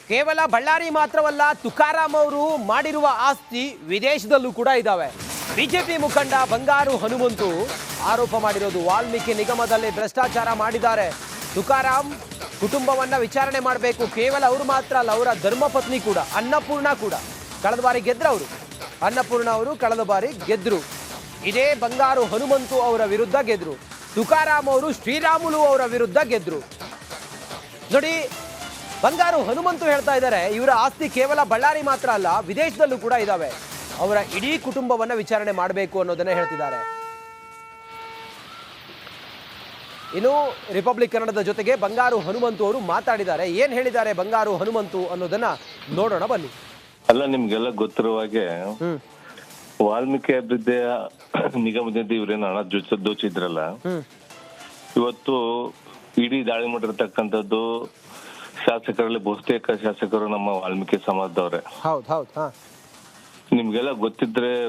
ಕೇವಲ ಬಳ್ಳಾರಿ ಮಾತ್ರವಲ್ಲ, ತುಕಾರಾಂ ಅವರು ಮಾಡಿರುವ ಆಸ್ತಿ ವಿದೇಶದಲ್ಲೂ ಕೂಡ ಇದ್ದಾವೆ. ಬಿಜೆಪಿ ಮುಖಂಡ ಬಂಗಾರು ಹನುಮಂತು ಆರೋಪ ಮಾಡಿರೋದು ವಾಲ್ಮೀಕಿ ನಿಗಮದಲ್ಲಿ ಭ್ರಷ್ಟಾಚಾರ ಮಾಡಿದ್ದಾರೆ. ತುಕಾರಾಂ ಕುಟುಂಬವನ್ನ ವಿಚಾರಣೆ ಮಾಡಬೇಕು. ಕೇವಲ ಅವರು ಮಾತ್ರ ಅಲ್ಲ, ಅವರ ಧರ್ಮಪತ್ನಿ ಕೂಡ ಅನ್ನಪೂರ್ಣ ಕೂಡ ಕಳೆದ ಬಾರಿ ಗೆದ್ರು. ಅವರು ಅನ್ನಪೂರ್ಣ ಅವರು ಕಳೆದ ಬಾರಿ ಗೆದ್ರು. ಇದೇ ಬಂಗಾರು ಹನುಮಂತು ಅವರ ವಿರುದ್ಧ ಗೆದ್ರು. ತುಕಾರಾಂ ಅವರು ಶ್ರೀರಾಮುಲು ಅವರ ವಿರುದ್ಧ ಗೆದ್ರು. ನೋಡಿ, ಬಂಗಾರು ಹನುಮಂತು ಹೇಳ್ತಾ ಇದ್ದಾರೆ, ಇವರ ಆಸ್ತಿ ಕೇವಲ ಬಳ್ಳಾರಿ ಮಾತ್ರ ಅಲ್ಲ, ವಿದೇಶದಲ್ಲೂ ಕೂಡ ಇದಾವೆ. ಅವರ ಇಡೀ ಕುಟುಂಬವನ್ನ ವಿಚಾರಣೆ ಮಾಡಬೇಕು ಅನ್ನೋದನ್ನ ಹೇಳ್ತಿದ್ದಾರೆ. ಇನ್ನು ರಿಪಬ್ಲಿಕ್ ಕನ್ನಡದ ಜೊತೆಗೆ ಬಂಗಾರು ಹನುಮಂತು ಅವರು ಮಾತಾಡಿದ್ದಾರೆ. ಏನ್ ಹೇಳಿದ್ದಾರೆ ಬಂಗಾರು ಹನುಮಂತು ಅನ್ನೋದನ್ನ ನೋಡೋಣ ಬನ್ನಿ. ಅಲ್ಲ, ನಿಮ್ಗೆಲ್ಲ ಗೊತ್ತಿರುವ ಹಾಗೆ ವಾಲ್ಮೀಕಿ ಅಭಿವೃದ್ಧಿ ನಿಗಮದಿಂದ ಇವ್ರೇನು ಹಣ ದೋಚಿದ್ರಲ್ಲ, ಇವತ್ತು ಇಡೀ ದಾಳಿ ಮಾಡಿರ್ತಕ್ಕಂಥದ್ದು ಶಾಸಕರಲ್ಲಿ ಬಹುತೇಕ ಶಾಸಕರು ನಮ್ಮ ವಾಲ್ಮೀಕಿ ಸಮಾಜದವ್ರೆ. ನಿಮ್ಗೆಲ್ಲ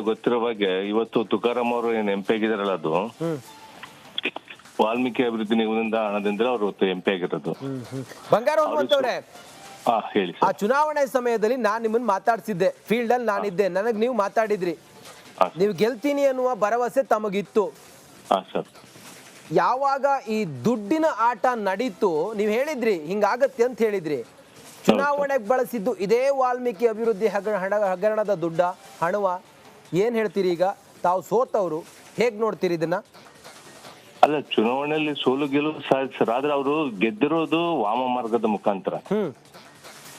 ಗೊತ್ತಿರೋ ಹಾಗೆ ಇವತ್ತು ತುಕಾರಾಂ ಅವರು ಏನ್ MP ಆಗಿದಾರಲ್ಲ, ಅದು ವಾಲ್ಮೀಕಿ ಅಭಿವೃದ್ಧಿ ನಿಗಮದಿಂದ ಹಣದಿಂದ ಅವರು MP ಆಗಿರೋದು. ಬಂಗಾರು ಹನುಮಂತ ಅವರೇ, ಹೇಳಿ. ಆ ಚುನಾವಣೆ ಸಮಯದಲ್ಲಿ ನಾನ್ ನಿಮ್ಮನ್ನ ಮಾತಾಡ್ಸಿದ್ದೆ, ಫೀಲ್ಡ್ ಅಲ್ಲಿ ನಾನಿದ್ದೆ, ನನಗ್ ನೀವು ಮಾತಾಡಿದ್ರಿ, ನೀವು ಗೆಲ್ತೀನಿ ಅನ್ನುವ ಭರವಸೆ ತಮಗಿತ್ತು. ಯಾವಾಗ ಈ ದುಡ್ಡಿನ ಆಟ ನಡೀತು, ನೀವ್ ಹೇಳಿದ್ರಿ ಹಿಂಗಾಗತ್ತೆ ಅಂತ ಹೇಳಿದ್ರಿ. ಚುನಾವಣೆಗೆ ಬಳಸಿದ್ದು ಇದೇ ವಾಲ್ಮೀಕಿ ಅಭಿವೃದ್ಧಿ ಹಗರಣದ ಹಣವ ಏನ್ ಹೇಳ್ತೀರಿ? ಈಗ ತಾವು ಸೋತವ್ರು, ಹೇಗ್ ನೋಡ್ತೀರಿ ಇದನ್ನ? ಅಲ್ಲ, ಚುನಾವಣೆಯಲ್ಲಿ ಸೋಲು ಗೆಲುವು ಸಾಧಿಸ್ತಾರೆ, ಆದ್ರೆ ಅವರು ಗೆದ್ದಿರೋದು ವಾಮ ಮಾರ್ಗದ ಮುಖಾಂತರ.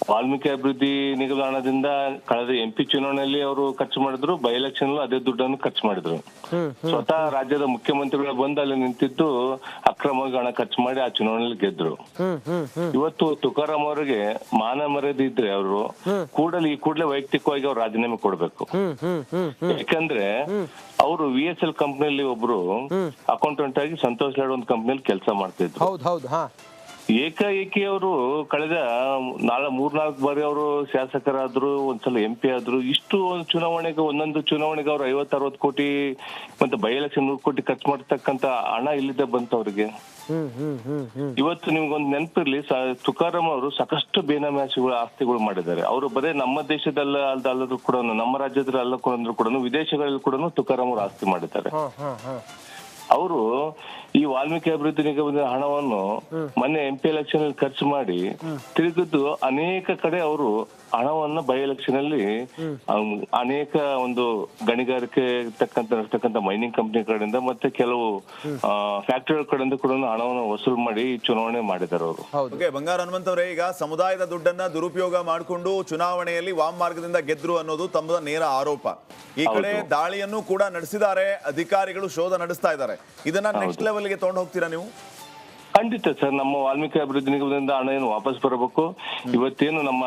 ವಾಲ್ಮೀಕಿ ಅಭಿವೃದ್ಧಿ ನಿಗಮ ಹಣದಿಂದ ಕಳೆದ MP ಚುನಾವಣೆಯಲ್ಲಿ ಅವರು ಖರ್ಚು ಮಾಡಿದ್ರು, ಬೈ ಎಲೆಕ್ಷನ್ ಅದೇ ದುಡ್ಡನ್ನು ಖರ್ಚು ಮಾಡಿದ್ರು. ಸ್ವತಃ ರಾಜ್ಯದ ಮುಖ್ಯಮಂತ್ರಿಗಳು ಬಂದು ಅಲ್ಲಿ ನಿಂತಿದ್ದು ಅಕ್ರಮವಾಗಿ ಹಣ ಖರ್ಚು ಮಾಡಿ ಆ ಚುನಾವಣೆಯಲ್ಲಿ ಗೆದ್ರು. ಇವತ್ತು ತುಕಾರಾಂ ಅವರಿಗೆ ಮಾನ ಮರ್ಯಾದೆ ಇದ್ರೆ ಅವರು ಈ ಕೂಡಲೇ ವೈಯಕ್ತಿಕವಾಗಿ ಅವ್ರು ರಾಜೀನಾಮೆ ಕೊಡ್ಬೇಕು. ಯಾಕಂದ್ರೆ ಅವರು VSL ಕಂಪ್ನಿಯಲ್ಲಿ ಒಬ್ರು ಅಕೌಂಟೆಂಟ್ ಆಗಿ ಸಂತೋಷ್ ಲಾಡ್ ಒಂದು ಕಂಪ್ನಿಯಲ್ಲಿ ಕೆಲಸ ಮಾಡ್ತಿದ್ರು. ಏಕಾಏಕಿ ಅವರು ಕಳೆದ 3-4 ಬಾರಿ ಅವರು ಶಾಸಕರಾದ್ರು, ಒಂದ್ಸಲ MP ಆದ್ರು. ಇಷ್ಟು ಚುನಾವಣೆಗೆ, ಒಂದೊಂದು ಚುನಾವಣೆಗೆ ಅವ್ರು 50-60 ಕೋಟಿ ಮತ್ತೆ ಬೈ ಎಲೆಕ್ಷನ್ 100 ಕೋಟಿ ಖರ್ಚು ಮಾಡ್ತಕ್ಕಂತ ಹಣ ಇಲ್ಲಿದ್ದ ಬಂತು ಅವ್ರಿಗೆ. ಇವತ್ತು ನಿಮ್ಗೊಂದು ನೆನಪಿರ್ಲಿ, ತುಕಾರಾಂ ಅವರು ಸಾಕಷ್ಟು ಬೇನಾಮಿ ಆಸ್ತಿಗಳು ಮಾಡಿದ್ದಾರೆ. ಅವರು ಬರೇ ನಮ್ಮ ದೇಶದಲ್ಲ ಅಲ್ಲದ್ರೂ ಕೂಡ, ನಮ್ಮ ರಾಜ್ಯದಲ್ಲಿ ಅಲ್ಲ ಕೂಡ, ವಿದೇಶಗಳಲ್ಲಿ ಕೂಡ ತುಕಾರಾಂ ಅವರು ಆಸ್ತಿ ಮಾಡಿದ್ದಾರೆ. ಅವರು ಈ ವಾಲ್ಮೀಕಿ ಅಭಿವೃದ್ಧಿ ನಿಗಮದ ಹಣವನ್ನು ಮೊನ್ನೆ MP ಎಲೆಕ್ಷನ್ ಅಲ್ಲಿ ಖರ್ಚು ಮಾಡಿ ತಿರುಗಿದ್ದು ಅನೇಕ ಕಡೆ ಅವರು ಹಣವನ್ನ ಬೈ ಎಲೆಕ್ಷನ್ ಅಲ್ಲಿ ಅನೇಕ ಒಂದು ಗಣಿಗಾರಿಕೆ ನಡೆಸ್ತಕ್ಕಂಥ ಮೈನಿಂಗ್ ಕಂಪನಿ ಕಡೆಯಿಂದ ಮತ್ತೆ ಕೆಲವು ಫ್ಯಾಕ್ಟರಿಗಳ ಕಡೆಯಿಂದ ಕೂಡ ಹಣವನ್ನು ವಸೂಲು ಮಾಡಿ ಚುನಾವಣೆ ಮಾಡಿದ್ದಾರೆ ಅವರು. ಬಂಗಾರ ಹನುಮಂತ ಅವರೇ, ಈಗ ಸಮುದಾಯದ ದುಡ್ಡನ್ನ ದುರುಪಯೋಗ ಮಾಡಿಕೊಂಡು ಚುನಾವಣೆಯಲ್ಲಿ ವಾಮ ಮಾರ್ಗದಿಂದ ಗೆದ್ರು ಅನ್ನೋದು ತಮ್ಮ ನೇರ ಆರೋಪ. ಈ ಕಡೆ ದಾಳಿಯನ್ನು ಕೂಡ ನಡೆಸಿದ್ದಾರೆ, ಅಧಿಕಾರಿಗಳು ಶೋಧ ನಡೆಸ್ತಾ ಇದ್ದಾರೆ. ಇದನ್ನ ನೆಕ್ಸ್ಟ್ ಲೆವೆಲ್ ಗೆ ತಗೊಂಡು ಹೋಗ್ತೀರಾ ನೀವು? ಖಂಡಿತ ಸರ್, ನಮ್ಮ ವಾಲ್ಮೀಕಿ ಅಭಿವೃದ್ಧಿ ನಿಗಮದಿಂದ ಹಣ ಏನು ವಾಪಸ್ ಬರಬೇಕು. ಇವತ್ತೇನು ನಮ್ಮ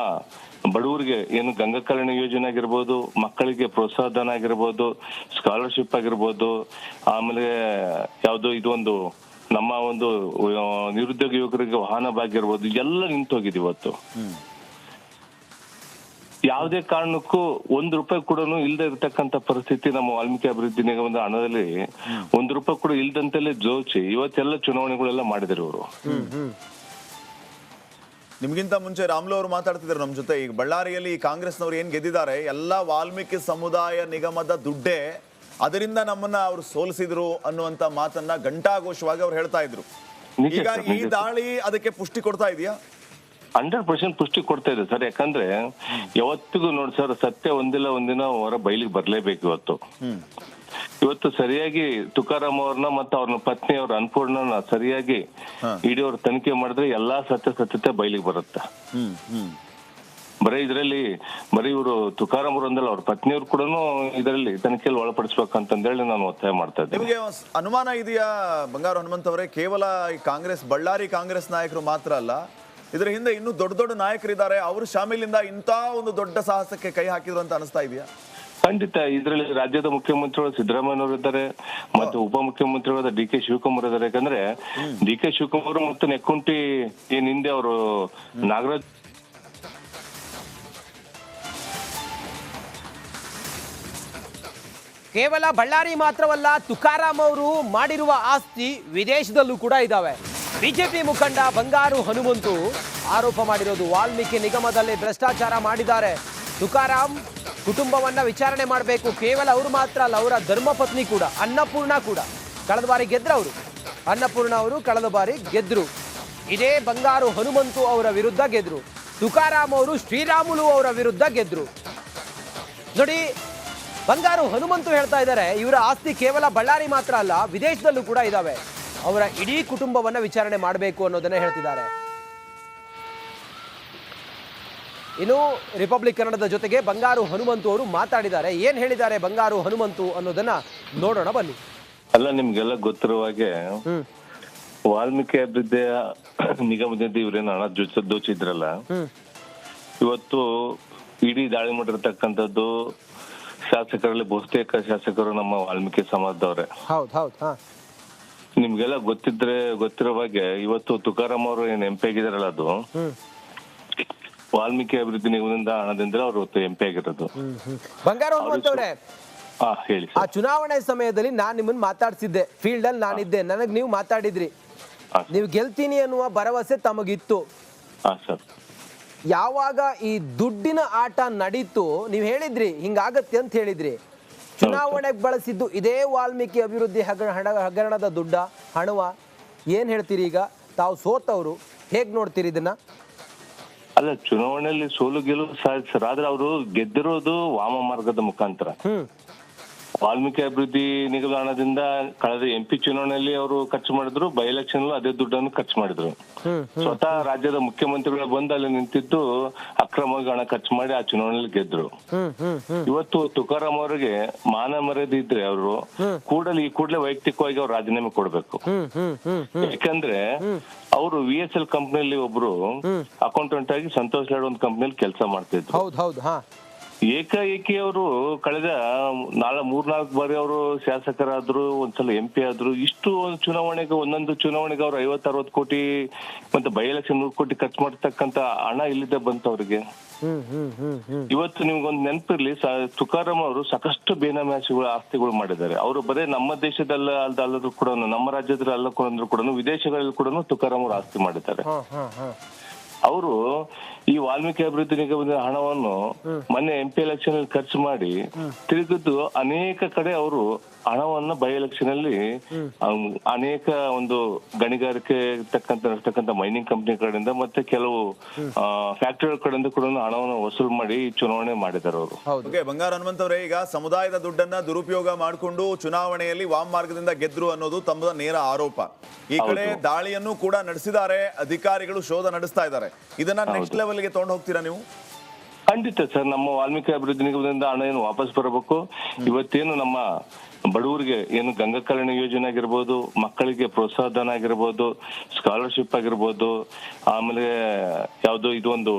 ಬಡವರಿಗೆ ಏನು ಗಂಗಾ ಕಲ್ಯಾಣ ಯೋಜನೆ ಆಗಿರ್ಬೋದು, ಮಕ್ಕಳಿಗೆ ಪ್ರೋತ್ಸಾಹ ಧನ ಆಗಿರ್ಬೋದು, ಸ್ಕಾಲರ್ಶಿಪ್ ಆಗಿರ್ಬೋದು, ಆಮೇಲೆ ಯಾವ್ದು ಇದೊಂದು ನಮ್ಮ ಒಂದು ನಿರುದ್ಯೋಗ ಯುವಕರಿಗೆ ವಾಹನ ಭಾಗ್ಯ ಇರ್ಬೋದು, ಎಲ್ಲ ನಿಂತು ಹೋಗಿದೆ ಇವತ್ತು. ಯಾವುದೇ ಕಾರಣಕ್ಕೂ ₹1 ಕೂಡ ಇಲ್ಲದೆ ಇರತಕ್ಕಂತ ಪರಿಸ್ಥಿತಿ ನಮ್ಮ ವಾಲ್ಮೀಕಿ ಅಭಿವೃದ್ಧಿ ನಿಗಮದ ಹಣದಲ್ಲಿ ₹1 ಕೂಡ ಇಲ್ದಂತೆಲ್ಲೇ ಜೋಚಿ ಇವತ್ತೆಲ್ಲ ಚುನಾವಣೆಗಳೆಲ್ಲ ಮಾಡಿದ್ರು ಅವರು. ನಿಮ್ಗಿಂತ ಮುಂಚೆ ರಾಮ್ಲು ಅವರು ಮಾತಾಡ್ತಿದ್ರು ನಮ್ಮ ಜೊತೆ. ಈಗ ಬಳ್ಳಾರಿಯಲ್ಲಿ ಕಾಂಗ್ರೆಸ್ನವ್ರು ಏನ್ ಗೆದ್ದಿದ್ದಾರೆ ಎಲ್ಲ ವಾಲ್ಮೀಕಿ ಸಮುದಾಯ ನಿಗಮದ ದುಡ್ಡೇ, ಅದರಿಂದ ನಮ್ಮನ್ನ ಅವ್ರು ಸೋಲಿಸಿದ್ರು ಅನ್ನುವಂತ ಮಾತನ್ನ ಘಂಟಾಘೋಷವಾಗಿ ಅವ್ರು ಹೇಳ್ತಾ ಇದ್ರು. ಈಗ ಈ ದಾಳಿ ಅದಕ್ಕೆ ಪುಷ್ಟಿ ಕೊಡ್ತಾ ಇದೆಯಾ? 100% ಪುಷ್ಟಿ ಕೊಡ್ತಾ ಇದೆ ಸರ್. ಯಾಕಂದ್ರೆ ಯಾವತ್ತಿಗೂ ನೋಡಿ ಸರ್, ಸತ್ಯ ಒಂದಿನ ಹೊರ ಬಯಲಿಗೆ ಬರ್ಲೇಬೇಕು. ಇವತ್ತು ಸರಿಯಾಗಿ ತುಕಾರಾಂ ಅವ್ರನ್ನ ಮತ್ತೆ ಅವ್ರನ್ನ ಪತ್ನಿ ಅವ್ರ ಅನ್ನಪೂರ್ಣನ ಸರಿಯಾಗಿ ಇಡೀ ಅವ್ರ ತನಿಖೆ ಮಾಡಿದ್ರೆ ಎಲ್ಲಾ ಸತ್ಯತೆ ಬಯಲಿಗೆ ಬರುತ್ತೆ. ಬರೀ ಇವರು ತುಕಾರಾಂ ಅವರು ಅಂದಲ್ಲ, ಅವ್ರ ಪತ್ನಿಯವ್ರು ಕೂಡ ಇದರಲ್ಲಿ ತನಿಖೆಯಲ್ಲಿ ಒಳಪಡಿಸ್ಬೇಕಂತಂದೇಳಿ ನಾನು ಒತ್ತಾಯ ಮಾಡ್ತಾ ಇದ್ದೆ. ನಿಮಗೆ ಅನುಮಾನ ಇದೆಯಾ ಬಂಗಾರು ಹನುಮಂತ ಅವರೇ, ಕೇವಲ ಈ ಬಳ್ಳಾರಿ ಕಾಂಗ್ರೆಸ್ ನಾಯಕರು ಮಾತ್ರ ಅಲ್ಲ, ಇದರ ಹಿಂದೆ ಇನ್ನೂ ದೊಡ್ಡ ನಾಯಕರಿದ್ದಾರೆ, ಅವರು ಶಾಮೀಲಿಂದ ಇಂಥ ಒಂದು ದೊಡ್ಡ ಸಾಹಸಕ್ಕೆ ಕೈ ಹಾಕಿದ್ರು ಅಂತ ಅನಿಸ್ತಾ ಇದೆಯಾ? ಖಂಡಿತ. ಇದರಲ್ಲಿ ರಾಜ್ಯದ ಮುಖ್ಯಮಂತ್ರಿಗಳು ಸಿದ್ದರಾಮಯ್ಯ ಇದ್ದಾರೆ, ಮತ್ತೆ ಉಪಮುಖ್ಯಮಂತ್ರಿಗಳಾದ DK ಶಿವಕುಮಾರ್ ಇದ್ದಾರೆ. ಯಾಕಂದ್ರೆ DK ಶಿವಕುಮಾರ್ ಮತ್ತು ನೆಕ್ಕುಂಟಿ ಏನ್ ಹಿಂದೆ ಅವರು ನಾಗರಾಜ್ ಕೇವಲ ಬಳ್ಳಾರಿ ಮಾತ್ರವಲ್ಲ, ತುಕಾರಾಂ ಅವರು ಮಾಡಿರುವ ಆಸ್ತಿ ವಿದೇಶದಲ್ಲೂ ಕೂಡ ಇದಾವೆ. ಬಿಜೆಪಿ ಮುಖಂಡ ಬಂಗಾರು ಹನುಮಂತು ಆರೋಪ ಮಾಡಿರೋದು ವಾಲ್ಮೀಕಿ ನಿಗಮದಲ್ಲಿ ಭ್ರಷ್ಟಾಚಾರ ಮಾಡಿದ್ದಾರೆ. ತುಕಾರಾಂ ಕುಟುಂಬವನ್ನ ವಿಚಾರಣೆ ಮಾಡಬೇಕು. ಕೇವಲ ಅವರು ಮಾತ್ರ ಅಲ್ಲ, ಅವರ ಧರ್ಮಪತ್ನಿ ಕೂಡ, ಅನ್ನಪೂರ್ಣ ಕೂಡ ಕಳೆದ ಬಾರಿ ಗೆದ್ರು. ಅವರು ಅನ್ನಪೂರ್ಣ ಅವರು ಕಳೆದ ಬಾರಿ ಗೆದ್ರು. ಇದೇ ಬಂಗಾರು ಹನುಮಂತು ಅವರ ವಿರುದ್ಧ ಗೆದ್ರು. ತುಕಾರಾಂ ಅವರು ಶ್ರೀರಾಮುಲು ಅವರ ವಿರುದ್ಧ ಗೆದ್ರು. ನೋಡಿ, ಬಂಗಾರು ಹನುಮಂತು ಹೇಳ್ತಾ ಇದ್ದಾರೆ, ಇವರ ಆಸ್ತಿ ಕೇವಲ ಬಳ್ಳಾರಿ ಮಾತ್ರ ಅಲ್ಲ, ವಿದೇಶದಲ್ಲೂ ಕೂಡ ಇದಾವೆ. ಅವರ ಇಡೀ ಕುಟುಂಬವನ್ನ ವಿಚಾರಣೆ ಮಾಡಬೇಕು ಅನ್ನೋದನ್ನ ಹೇಳ್ತಿದ್ದಾರೆ. ಇನ್ನು ರಿಪಬ್ಲಿಕ್ ಕನ್ನಡದ ಜೊತೆಗೆ ಬಂಗಾರು ಹನುಮಂತು ಅವರು ಮಾತಾಡಿದ್ದಾರೆ. ಏನ್ ಹೇಳಿದ್ದಾರೆ ಬಂಗಾರು ಹನುಮಂತು ಅನ್ನೋದನ್ನ ನೋಡೋಣ ಬನ್ನಿ. ಅಲ್ಲ, ನಿಮ್ಗೆಲ್ಲ ಗೊತ್ತಿರುವ ಹಾಗೆ ವಾಲ್ಮೀಕಿ ಅಭಿವೃದ್ಧಿ ನಿಗಮದಿಂದ ಇವ್ರೇನು ಹಣ ದೋಚಿದ್ರಲ್ಲ, ಇವತ್ತು ಇಡೀ ದಾಳಿ ಮಾಡಿರ್ತಕ್ಕಂಥದ್ದು ಶಾಸಕರಲ್ಲಿ ಬಹುತೇಕ ಶಾಸಕರು ನಮ್ಮ ವಾಲ್ಮೀಕಿ ಸಮಾಜದವ್ರೆ. ನಿಮ್ಗೆಲ್ಲ ಗೊತ್ತಿರೋ ಹಾಗೆ ಇವತ್ತು ತುಕಾರಾಂ ಅವರು ಏನ್ MP ಆಗಿದಾರಲ್ಲ, ಅದು ವಾಲ್ಮೀಕಿ ಅಭಿವೃದ್ಧಿ ನಿಗಮದಿಂದ ಹಣದಿಂದ ಅವರು MP ಆಗಿರೋದು. ಬಂಗಾರು ಹನುಮಂತ ಅವರೇ, ಹೇಳಿ. ಆ ಚುನಾವಣೆ ಸಮಯದಲ್ಲಿ ನಾನ್ ನಿಮ್ಮನ್ನ ಮಾತಾಡ್ಸಿದ್ದೆ, ಫೀಲ್ಡ್ ಅಲ್ಲಿ ನಾನಿದ್ದೆ, ನನಗ್ ನೀವು ಮಾತಾಡಿದ್ರಿ, ನೀವು ಗೆಲ್ತೀನಿ ಅನ್ನುವ ಭರವಸೆ ತಮಗಿತ್ತು. ಯಾವಾಗ ಈ ದುಡ್ಡಿನ ಆಟ ನಡೀತು, ನೀವ್ ಹೇಳಿದ್ರಿ ಹಿಂಗಾಗತ್ತೆ ಅಂತ ಹೇಳಿದ್ರಿ. ಚುನಾವಣೆಗೆ ಬಳಸಿದ್ದು ಇದೇ ವಾಲ್ಮೀಕಿ ಅಭಿವೃದ್ಧಿ ಹಗರಣದ ಹಣವ ಏನ್ ಹೇಳ್ತೀರಿ? ಈಗ ತಾವು ಸೋತವ್ರು, ಹೇಗ್ ನೋಡ್ತೀರಿ ಇದನ್ನ? ಅಲ್ಲ, ಚುನಾವಣೆಯಲ್ಲಿ ಸೋಲು ಗೆಲುವು ಸಾಧಿಸ್ತಾರೆ, ಆದ್ರೆ ಅವರು ಗೆದ್ದಿರೋದು ವಾಮ ಮಾರ್ಗದ ಮುಖಾಂತರ. ವಾಲ್ಮೀಕಿ ಅಭಿವೃದ್ಧಿ ನಿಗಮದ ಹಣದಿಂದ ಕಳೆದ MP ಚುನಾವಣೆಯಲ್ಲಿ ಅವರು ಖರ್ಚು ಮಾಡಿದ್ರು, ಬೈ ಎಲೆಕ್ಷನ್ ಅದೇ ದುಡ್ಡನ್ನು ಖರ್ಚು ಮಾಡಿದ್ರು. ಸ್ವತಃ ರಾಜ್ಯದ ಮುಖ್ಯಮಂತ್ರಿಗಳು ಬಂದು ಅಲ್ಲಿ ನಿಂತಿದ್ದು ಅಕ್ರಮವಾಗಿ ಹಣ ಖರ್ಚು ಮಾಡಿ ಆ ಚುನಾವಣೆಯಲ್ಲಿ ಗೆದ್ರು. ಇವತ್ತು ತುಕಾರಾಂ ಅವರಿಗೆ ಮಾನ ಮರ್ಯಾದೆ ಇದ್ರೆ ಅವರು ಈ ಕೂಡಲೇ ವೈಯಕ್ತಿಕವಾಗಿ ಅವ್ರು ರಾಜೀನಾಮೆ ಕೊಡ್ಬೇಕು. ಯಾಕಂದ್ರೆ ಅವರು VSL ಕಂಪ್ನಿಯಲ್ಲಿ ಒಬ್ರು ಅಕೌಂಟೆಂಟ್ ಆಗಿ ಸಂತೋಷ್ ಲಾಡ್ ಒಂದು ಕಂಪ್ನಿಯಲ್ಲಿ ಕೆಲಸ ಮಾಡ್ತಿದ್ರು. ಏಕಾಏಕಿ ಅವರು ಕಳೆದ 3-4 ಬಾರಿ ಅವರು ಶಾಸಕರಾದ್ರು, ಒಂದ್ಸಲ MP ಆದ್ರು. ಇಷ್ಟು ಚುನಾವಣೆಗೆ, ಒಂದೊಂದು ಚುನಾವಣೆಗೆ ಅವ್ರು 50-60 ಕೋಟಿ ಮತ್ತೆ ಬೈ ಎಲೆಕ್ಷನ್ 100 ಕೋಟಿ ಖರ್ಚು ಮಾಡ್ತಕ್ಕಂತ ಹಣ ಇಲ್ಲಿದ್ದ ಬಂತು ಅವ್ರಿಗೆ. ಇವತ್ತು ನಿಮ್ಗೊಂದು ನೆನಪಿರ್ಲಿ, ತುಕಾರಾಂ ಅವರು ಸಾಕಷ್ಟು ಬೇನಾಮಿ ಆಸ್ತಿಗಳು ಮಾಡಿದ್ದಾರೆ. ಅವರು ಬರೇ ನಮ್ಮ ದೇಶದಲ್ಲ ಅಲ್ಲದ್ರೂ ಕೂಡ, ನಮ್ಮ ರಾಜ್ಯದಲ್ಲಿ ಅಲ್ಲ ಕೂಡ, ವಿದೇಶಗಳಲ್ಲಿ ಕೂಡ ತುಕಾರಾಂ ಅವರು ಆಸ್ತಿ ಮಾಡಿದ್ದಾರೆ. ಅವರು ಈ ವಾಲ್ಮೀಕಿ ಅಭಿವೃದ್ಧಿ ನಿಗಮದ ಹಣವನ್ನು ಮೊನ್ನೆ MP ಎಲೆಕ್ಷನ್ ಅಲ್ಲಿ ಖರ್ಚು ಮಾಡಿ ತಿರುಗಿದ್ದು ಅನೇಕ ಕಡೆ ಅವರು ಹಣವನ್ನ ಬೈ ಎಲೆಕ್ಷನ್ ಅಲ್ಲಿ ಅನೇಕ ಒಂದು ಗಣಿಗಾರಿಕೆ ನಡೆಸ್ತಕ್ಕಂಥ ಮೈನಿಂಗ್ ಕಂಪನಿ ಕಡೆಯಿಂದ ಮತ್ತೆ ಕೆಲವು ಫ್ಯಾಕ್ಟರಿಗಳ ಕಡೆಯಿಂದ ಕೂಡ ಹಣವನ್ನು ವಸೂಲು ಮಾಡಿ ಚುನಾವಣೆ ಮಾಡಿದ್ದಾರೆ ಅವರು. ಬಂಗಾರ ಹನುಮಂತ ಅವರೇ, ಈಗ ಸಮುದಾಯದ ದುಡ್ಡನ್ನ ದುರುಪಯೋಗ ಮಾಡಿಕೊಂಡು ಚುನಾವಣೆಯಲ್ಲಿ ವಾಮ ಮಾರ್ಗದಿಂದ ಗೆದ್ರು ಅನ್ನೋದು ತಮ್ಮ ನೇರ ಆರೋಪ. ಈ ಕಡೆ ದಾಳಿಯನ್ನು ಕೂಡ ನಡೆಸಿದ್ದಾರೆ, ಅಧಿಕಾರಿಗಳು ಶೋಧ ನಡೆಸ್ತಾ ಇದ್ದಾರೆ. ಇದನ್ನ ನೆಕ್ಸ್ಟ್ ಲೆವೆಲ್ಗೆ ತಗೊಂಡು ಹೋಗ್ತೀರಾ ನೀವು? ಖಂಡಿತ ಸರ್, ನಮ್ಮ ವಾಲ್ಮೀಕಿ ಅಭಿವೃದ್ಧಿ ನಿಗಮದಿಂದ ಹಣ ಏನು ವಾಪಸ್ ಬರಬೇಕು. ಇವತ್ತೇನು ನಮ್ಮ ಬಡವರಿಗೆ ಏನು ಗಂಗಾ ಕಲ್ಯಾಣ ಯೋಜನೆ ಆಗಿರ್ಬೋದು, ಮಕ್ಕಳಿಗೆ ಪ್ರೋತ್ಸಾಹಧನ ಆಗಿರ್ಬೋದು, ಸ್ಕಾಲರ್ಶಿಪ್ ಆಗಿರ್ಬೋದು, ಆಮೇಲೆ ಯಾವ್ದು ಇದೊಂದು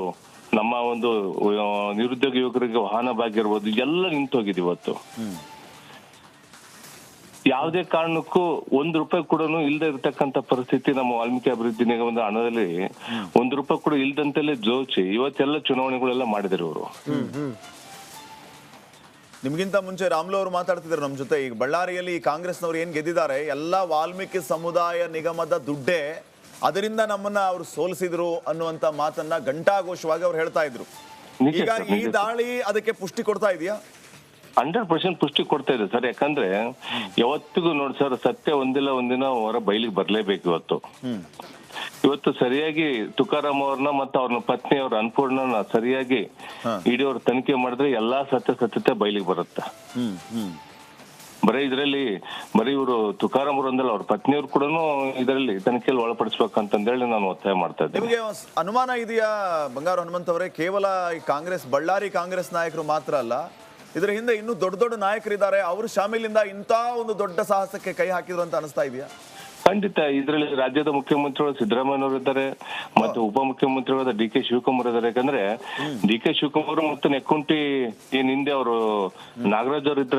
ನಮ್ಮ ಒಂದು ನಿರುದ್ಯೋಗ ಯುವಕರಿಗೆ ವಾಹನ ಭಾಗ್ಯ ಇರ್ಬೋದು, ಎಲ್ಲ ನಿಂತೋಗಿದೆ ಇವತ್ತು. ಯಾವುದೇ ಕಾರಣಕ್ಕೂ ₹1 ಕೂಡ ಇಲ್ಲದೆ ಇರತಕ್ಕಂತ ಪರಿಸ್ಥಿತಿ ನಮ್ಮ ವಾಲ್ಮೀಕಿ ಅಭಿವೃದ್ಧಿ ನಿಗಮದ ಹಣದಲ್ಲಿ ₹1 ಕೂಡ ಇಲ್ದಂತೆಲ್ಲೇ ಜೋಚಿ ಇವತ್ತೆಲ್ಲ ಚುನಾವಣೆಗಳೆಲ್ಲ ಮಾಡಿದ್ರು ಅವರು. ನಿಮ್ಗಿಂತ ಮುಂಚೆ ರಾಮುಲು ಅವರು ಮಾತಾಡ್ತಿದ್ರು ನಮ್ಮ ಜೊತೆ. ಈಗ ಬಳ್ಳಾರಿಯಲ್ಲಿ ಕಾಂಗ್ರೆಸ್ನವ್ರು ಏನ್ ಗೆದ್ದಿದ್ದಾರೆ ಎಲ್ಲ ವಾಲ್ಮೀಕಿ ಸಮುದಾಯ ನಿಗಮದ ದುಡ್ಡೇ, ಅದರಿಂದ ನಮ್ಮನ್ನ ಅವ್ರು ಸೋಲಿಸಿದ್ರು ಅನ್ನುವಂತ ಮಾತನ್ನ ಘಂಟಾಘೋಷವಾಗಿ ಅವ್ರು ಹೇಳ್ತಾ ಇದ್ರು. ಈಗ ಈ ದಾಳಿ ಅದಕ್ಕೆ ಪುಷ್ಟಿ ಕೊಡ್ತಾ ಇದೆಯಾ? 100% ಪುಷ್ಟಿ ಕೊಡ್ತಾ ಇದೆ ಸರ್. ಯಾಕಂದ್ರೆ ಯಾವತ್ತಿಗೂ ನೋಡಿ ಸರ್, ಸತ್ಯ ಒಂದಿನ ಹೊರ ಬಯಲಿಗೆ ಬರ್ಲೇಬೇಕು. ಇವತ್ತು ಸರಿಯಾಗಿ ತುಕಾರಾಂ ಅವ್ರನ್ನ ಮತ್ತೆ ಅವ್ರನ್ನ ಪತ್ನಿ ಅವ್ರ ಅನ್ನಪೂರ್ಣನ ಸರಿಯಾಗಿ ಇಡೀ ಅವ್ರ ತನಿಖೆ ಮಾಡಿದ್ರೆ ಎಲ್ಲಾ ಸತ್ಯತೆ ಬಯಲಿಗೆ ಬರುತ್ತೆ. ಬರೀ ಇವರು ತುಕಾರಾಂ ಅವರು ಅಂದಲ್ಲ, ಅವ್ರ ಪತ್ನಿಯವ್ರು ಕೂಡ ಇದರಲ್ಲಿ ತನಿಖೆಯಲ್ಲಿ ಒಳಪಡಿಸ್ಬೇಕಂತಂದೇಳಿ ನಾನು ಒತ್ತಾಯ ಮಾಡ್ತಾ ಇದ್ದೆ. ನಿಮಗೆ ಅನುಮಾನ ಇದೆಯಾ ಬಂಗಾರು ಹನುಮಂತ ಅವರೇ, ಕೇವಲ ಈ ಬಳ್ಳಾರಿ ಕಾಂಗ್ರೆಸ್ ನಾಯಕರು ಮಾತ್ರ ಅಲ್ಲ, ಇದರ ಹಿಂದೆ ಇನ್ನೂ ದೊಡ್ಡ ನಾಯಕರಿದ್ದಾರೆ, ಅವರು ಶಾಮೀಲಿಂದ ಇಂಥ ಒಂದು ದೊಡ್ಡ ಸಾಹಸಕ್ಕೆ ಕೈ ಹಾಕಿದ್ರು ಅಂತ ಅನಿಸ್ತಾ ಇದೆಯಾ? ಖಂಡಿತ. ಇದರಲ್ಲಿ ರಾಜ್ಯದ ಮುಖ್ಯಮಂತ್ರಿಗಳು ಸಿದ್ದರಾಮಯ್ಯ ಇದ್ದಾರೆ, ಮತ್ತೆ ಉಪಮುಖ್ಯಮಂತ್ರಿಗಳಾದ DK ಶಿವಕುಮಾರ್ ಇದ್ದಾರೆ. ಯಾಕಂದ್ರೆ DK ಶಿವಕುಮಾರ್ ಮತ್ತು ನೆಕ್ಕುಂಟಿ ಏನ್ ಹಿಂದೆ ಅವರು ನಾಗರಾಜ್ ಅವರು ಇದ್ರೆ